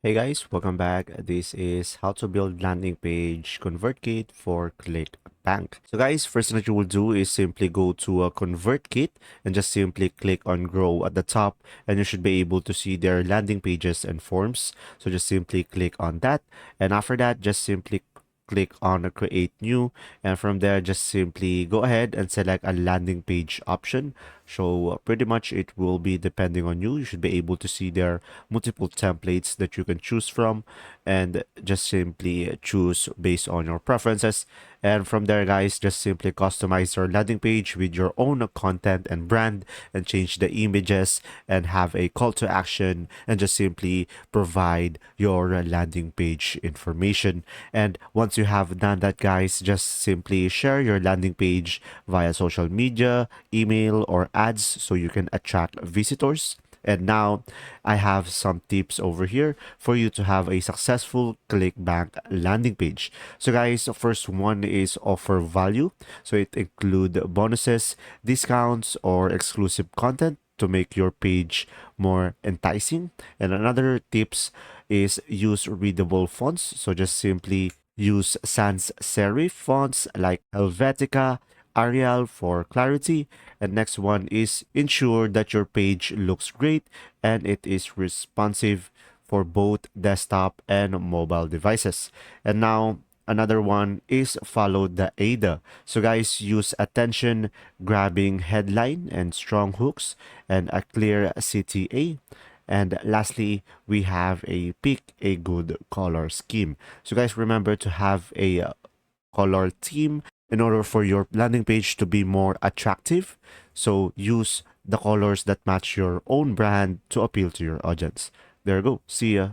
Hey guys, welcome back. This is how to build landing page Convertkit for Clickbank. So guys, first thing that you will do is simply go to a Convertkit and just simply click on grow at the top, and you should be able to see their landing pages and forms. So just simply click on that, and after that just simply click on create new, and from there just simply go ahead and select a landing page option. So pretty much it will be depending on you. You should be able to see their multiple templates that you can choose from, and just simply choose based on your preferences. And from there guys, just simply customize your landing page with your own content and brand, and change the images and have a call to action, and just simply provide your landing page information. And once you have done that guys, just simply share your landing page via social media, email, or ads so you can attract visitors. And now I have some tips over here for you to have a successful Clickbank landing page. So guys, first one is offer value. So it include bonuses, discounts, or exclusive content to make your page more enticing. And another tips is use readable fonts. So just simply use sans serif fonts like Helvetica, Arial for clarity. And next one is ensure that your page looks great and it is responsive for both desktop and mobile devices. And now another one is follow the ADA. So guys, use attention grabbing headline and strong hooks and a clear CTA. And lastly, we have a pick a good color scheme. So guys, remember to have a color theme in order for your landing page to be more attractive. So use the colors that match your own brand to appeal to your audience. There you go. See ya.